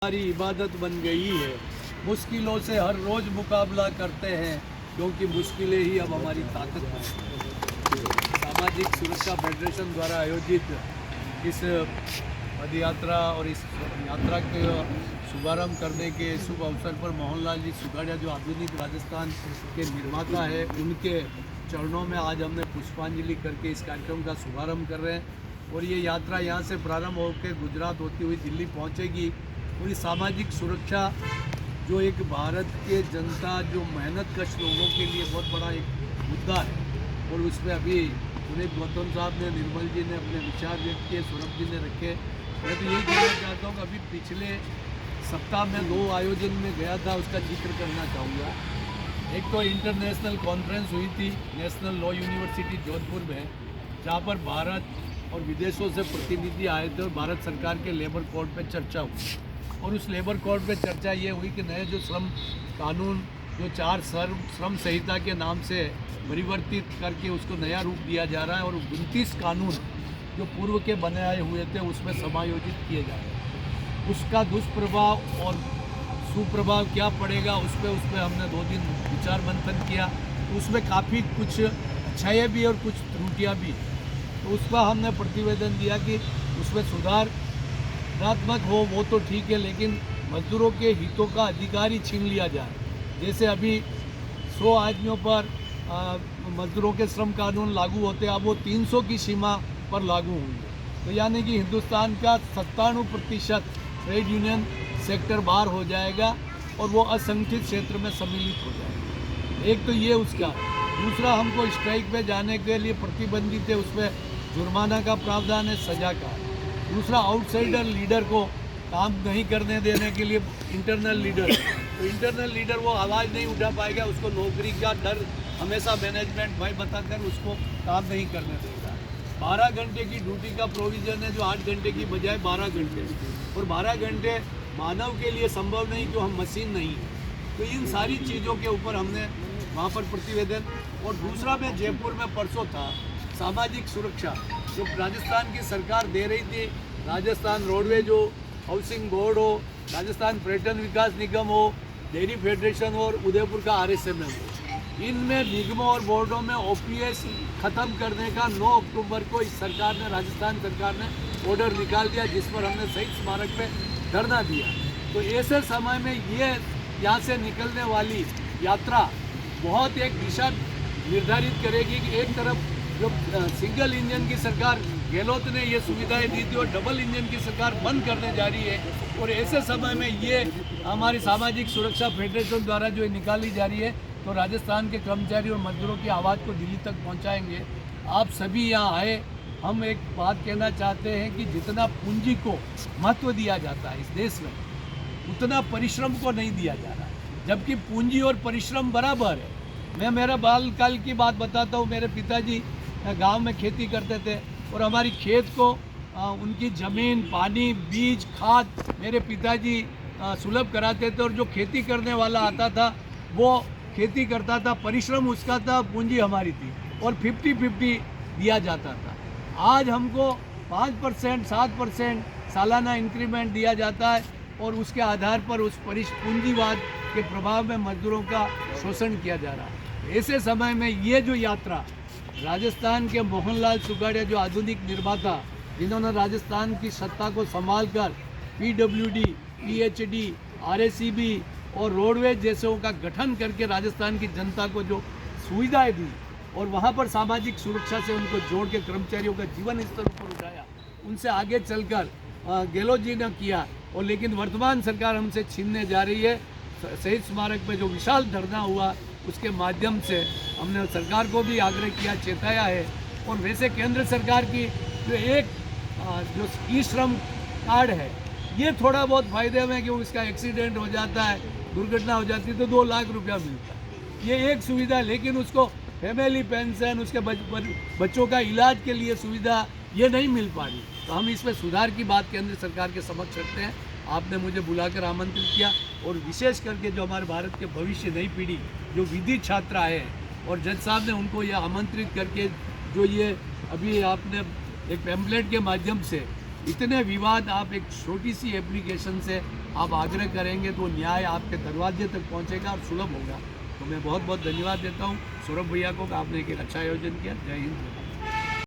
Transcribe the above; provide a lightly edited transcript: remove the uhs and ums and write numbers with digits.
हमारी इबादत बन गई है। मुश्किलों से हर रोज़ मुकाबला करते हैं क्योंकि मुश्किलें ही अब हमारी ताकत हैं। सामाजिक सुरक्षा फेडरेशन द्वारा आयोजित इस पदयात्रा और इस यात्रा के शुभारंभ करने के शुभ अवसर पर मोहनलाल जी सुगाड़िया जो आधुनिक राजस्थान के निर्माता है, उनके चरणों में आज हमने पुष्पांजलि करके इस कार्यक्रम का शुभारंभ कर रहे हैं। और ये यात्रा यहाँ से प्रारंभ होकर गुजरात होती हुई दिल्ली पहुँचेगी। पूरी सामाजिक सुरक्षा जो एक भारत के जनता जो मेहनतकश लोगों के लिए बहुत बड़ा एक मुद्दा है, और उसमें अभी पुनीत गौतम साहब ने, निर्मल जी ने अपने विचार व्यक्त किए, सौरभ जी ने रखे। मैं तो यही कहना चाहता हूँ कि अभी पिछले सप्ताह में 2 आयोजन में गया था, उसका जिक्र करना चाहूँगा। एक तो इंटरनेशनल कॉन्फ्रेंस हुई थी नेशनल लॉ यूनिवर्सिटी जोधपुर में, जहाँ पर भारत और विदेशों से प्रतिनिधि आए थे और भारत सरकार के लेबर कोड पर चर्चा हुई। और उस लेबर कोड पे चर्चा ये हुई कि नए जो श्रम कानून जो 4 श्रम संहिता के नाम से परिवर्तित करके उसको नया रूप दिया जा रहा है, और 29 कानून जो पूर्व के बनाए हुए थे उसमें समायोजित किए जा रहे हैं। उसका दुष्प्रभाव और सुप्रभाव क्या पड़ेगा उस पर हमने 2 दिन विचार मंथन किया। तो उसमें काफ़ी कुछ अच्छाइयाँ भी और कुछ त्रुटियाँ भी। तो उस पर हमने प्रतिवेदन दिया कि उसमें सुधारात्मक हो वो तो ठीक है, लेकिन मजदूरों के हितों का अधिकार ही छीन लिया जाए। जैसे अभी 100 आदमियों पर मजदूरों के श्रम कानून लागू होते हैं, अब वो 300 की सीमा पर लागू होंगे। तो यानी कि हिंदुस्तान का 97% ट्रेड यूनियन सेक्टर बाहर हो जाएगा और वो असंगठित क्षेत्र में सम्मिलित हो जाएगा। एक तो ये उसका। दूसरा, हमको स्ट्राइक पे जाने के लिए प्रतिबंधित है, उसमें जुर्माना का प्रावधान है, सजा का। दूसरा, आउटसाइडर लीडर को काम नहीं करने देने के लिए इंटरनल लीडर, तो इंटरनल लीडर वो आवाज़ नहीं उठा पाएगा, उसको नौकरी का डर हमेशा मैनेजमेंट भय बताकर उसको काम नहीं करने देगा। 12 घंटे की ड्यूटी का प्रोविज़न है, जो 8 घंटे की बजाय 12 घंटे, और 12 घंटे मानव के लिए संभव नहीं, जो हम मशीन नहीं है। तो इन सारी चीज़ों के ऊपर हमने वहाँ पर प्रतिवेदन। और दूसरा, मैं जयपुर में परसों था, सामाजिक सुरक्षा जो राजस्थान की सरकार दे रही थी, राजस्थान रोडवेज हो, हाउसिंग बोर्ड हो, राजस्थान पर्यटन विकास निगम हो, डेयरी फेडरेशन हो, और उदयपुर का RSMM हो, इनमें निगमों और बोर्डों में OPS ख़त्म करने का 9 अक्टूबर को इस सरकार ने, राजस्थान सरकार ने ऑर्डर निकाल दिया, जिस पर हमने शहीद स्मारक पे धरना दिया। तो ऐसे समय में ये यहाँ से निकलने वाली यात्रा बहुत एक दिशा निर्धारित करेगी कि एक तरफ जो सिंगल इंजन की सरकार गहलोत ने ये सुविधाएं दी थी और डबल इंजन की सरकार बंद करने जा रही है, और ऐसे समय में ये हमारी सामाजिक सुरक्षा फेडरेशन द्वारा जो निकाली जा रही है, तो राजस्थान के कर्मचारी और मजदूरों की आवाज़ को दिल्ली तक पहुंचाएंगे। आप सभी यहाँ आए। हम एक बात कहना चाहते हैं कि जितना पूंजी को महत्व दिया जाता है इस देश में, उतना परिश्रम को नहीं दिया जा रहा, जबकि पूंजी और परिश्रम बराबर है। मैं मेरा बालकाल की बात बताता हूँ। मेरे पिताजी गांव में खेती करते थे, और हमारी खेत को उनकी ज़मीन, पानी, बीज, खाद मेरे पिताजी सुलभ कराते थे, और जो खेती करने वाला आता था वो खेती करता था, परिश्रम उसका था, पूंजी हमारी थी, और 50-50 दिया जाता था। आज हमको 5%, 7% सालाना इंक्रीमेंट दिया जाता है, और उसके आधार पर उस पूंजीवाद के प्रभाव में मजदूरों का शोषण किया जा रहा है। ऐसे समय में ये जो यात्रा राजस्थान के मोहनलाल सुगाड़िया जो आधुनिक निर्माता, जिन्होंने राजस्थान की सत्ता को संभालकर PWD, PHD, RSEB और रोडवेज जैसों का गठन करके राजस्थान की जनता को जो सुविधाएं दी, और वहाँ पर सामाजिक सुरक्षा से उनको जोड़ के कर्मचारियों का जीवन स्तर ऊपर उठाया, उनसे आगे चलकर गहलोत जी ने किया। और लेकिन वर्तमान सरकार हमसे छीनने जा रही है। शहीद स्मारक में जो विशाल धरना हुआ, उसके माध्यम से हमने सरकार को भी आग्रह किया, चेताया है। और वैसे केंद्र सरकार की जो एक जो ई-श्रम कार्ड है, ये थोड़ा बहुत फ़ायदे में, कि उसका एक्सीडेंट हो जाता है, दुर्घटना हो जाती है, तो 2 लाख रुपया मिलता है। ये एक सुविधा है, लेकिन उसको फैमिली पेंशन, उसके बच्चों का इलाज के लिए सुविधा ये नहीं मिल पा रही। तो हम इसमें सुधार की बात केंद्र सरकार के समक्ष रखते हैं। आपने मुझे बुलाकर आमंत्रित किया, और विशेष करके जो हमारे भारत के भविष्य नई पीढ़ी जो विधि छात्रा है, और जज साहब ने उनको ये आमंत्रित करके जो ये अभी आपने एक पैम्पलेट के माध्यम से इतने विवाद आप एक छोटी सी एप्लीकेशन से आप आग्रह करेंगे तो न्याय आपके दरवाजे तक पहुंचेगा और सुलभ होगा। तो मैं बहुत बहुत धन्यवाद देता हूं सौरभ भैया को कि आपने एक अच्छा आयोजन किया। जय हिंद।